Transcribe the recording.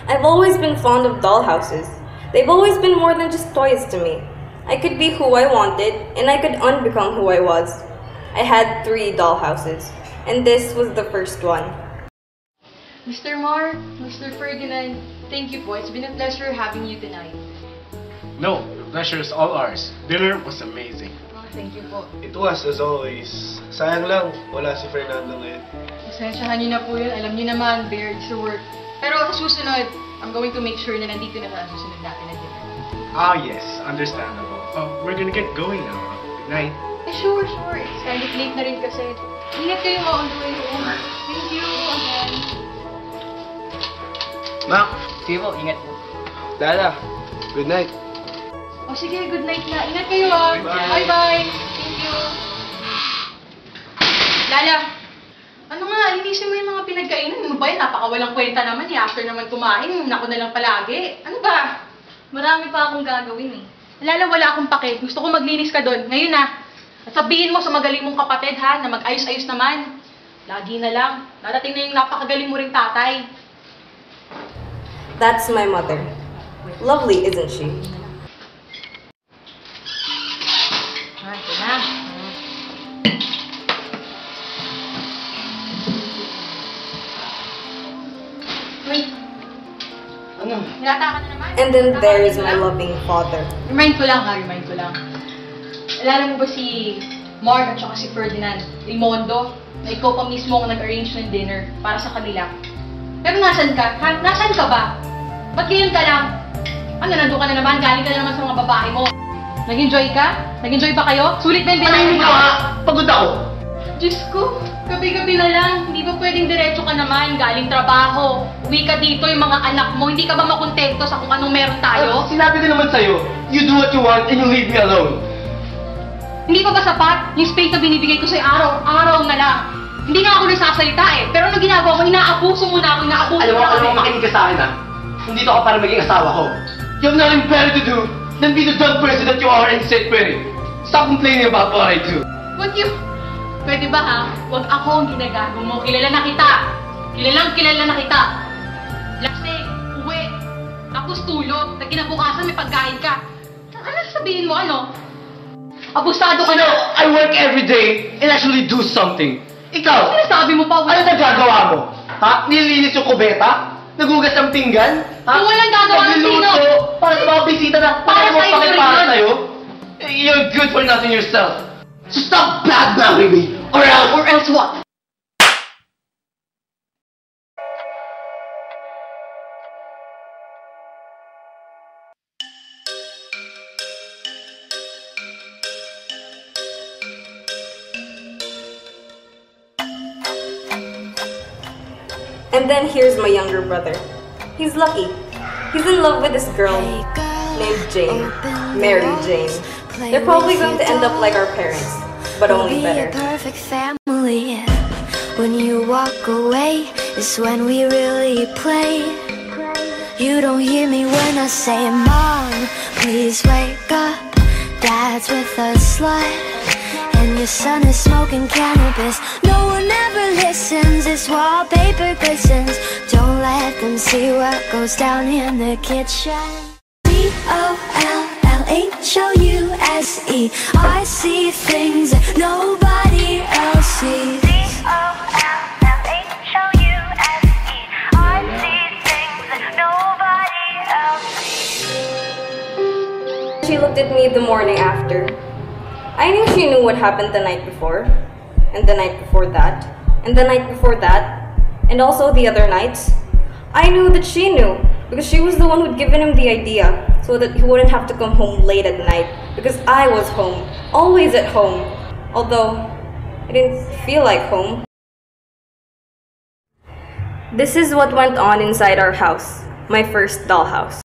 I've always been fond of dollhouses. They've always been more than just toys to me. I could be who I wanted, and I could unbecome who I was. I had 3 dollhouses, and this was the first one. Mr. Mar, Mr. Ferdinand, thank you po. It's been a pleasure having you tonight. No, the pleasure is all ours. Dinner was amazing. Oh, thank you po. It was, as always. Sayang lang, wala si Fernando ngayon. Pasensyahan niyo na po yun. Alam niyo naman, bear is work. Pero sa susunod, I'm going to make sure na nandito na sa susunod natin na dinner. Ah, yes. Understandable. Oh, we're gonna get going now. Good night. Eh, sure. It's kind of late na rin kasi. Ingat kayo mga on the way home. Thank you again. Mac, sige po, ingat po. Lala, good night. O sige, good night na. Ingat kayo ah. Bye-bye. Thank you. Lala, ano nga, linisin mo yung mga pinagkainan. Ano ba yan? Napakawalang kwenta naman eh. After naman kumain, ako na lang palagi. Ano ba? Marami pa akong gagawin eh. Lala, wala akong pake. Gusto ko maglinis ka doon. Ngayon na. At sabihin mo sa magaling mong kapatid ha, na mag-ayos-ayos naman. Lagi na lang. Darating na yung napakagaling mo ring tatay. That's my mother. Lovely, isn't she? Ito na. Wait. Ano? Nilata ka na naman. And then there is my loving father. Remind ko lang. Alala mo ba si Mark at saka si Ferdinand Rimondo na ikaw pa mismo ang nag-arrange ng dinner para sa kanila? Pero nasan ka? Ha? Nasan ka ba? Ba't ganyan ka lang? Ano, nandun ka na naman? Galing ka na naman sa mga babae mo. Nag-enjoy ka? Nag-enjoy ba kayo? Sulit na yung binahin mo. Pagod ako! Diyos ko, gabi-gabi na lang. Hindi ba pwedeng diretso ka naman? Galing trabaho. Uwi ka dito yung mga anak mo. Hindi ka ba makontento sa kung anong meron tayo? Sinabi ko naman sa'yo, you do what you want and you leave me alone. Hindi pa ba sapat yung space na binibigay ko sa'yo araw-araw na lang? Hindi nga ako nagsasalita eh. Pero ano ginagawa mo? Inaabuso mo na ako. Alam mo, makinig ka sa akin ha. Nandito ako para maging asawa ko. You have nothing better to do than be the dumb person that you are and sit pretty. Stop complaining about what I do. What you... Pwede ba ha? Huwag ako ang ginagago mo. Kilala na kita. Kilala na kita. Lasing, uwi, tapos tulog, na kinabukasan may pagkain ka. Ano sabihin mo, ano? Abusado ka na. I work every day and actually do something. Ikaw, Ano sabi mo pa? ano nagagawa mo? Ha? Nililinis yung kubeta? Nagugas ang pinggan? Ha? Kung walang gagawa ng Nagluluto sino? para sa mga bisita na Para mo sa'yo pakipara rin yun. sa'yo? You're good for nothing yourself. So stop bad-mouthing me, or else what? And then here's my younger brother. He's lucky. He's in love with this girl named Jane, Mary Jane. They're probably going to end up like our parents, but only better. Perfect family. When you walk away is when we really play. You don't hear me when I say, Mom, please wake up. Dad's with a slut, and your son is smoking cannabis. No one ever listens, this wallpaper glistens. Don't let them see what goes down in the kitchen. C-O-L-L-H-O-U-S-E. I see things that nobody else sees. C-O-L-L-H-O-U-S-E. I see things that nobody else sees. She looked at me the morning after. I knew she knew what happened the night before, and the night before that, and the night before that, and also the other nights. I knew that she knew, because she was the one who'd given him the idea, so that he wouldn't have to come home late at night, because I was home, always at home, although I didn't feel like home. This is what went on inside our house, my first dollhouse.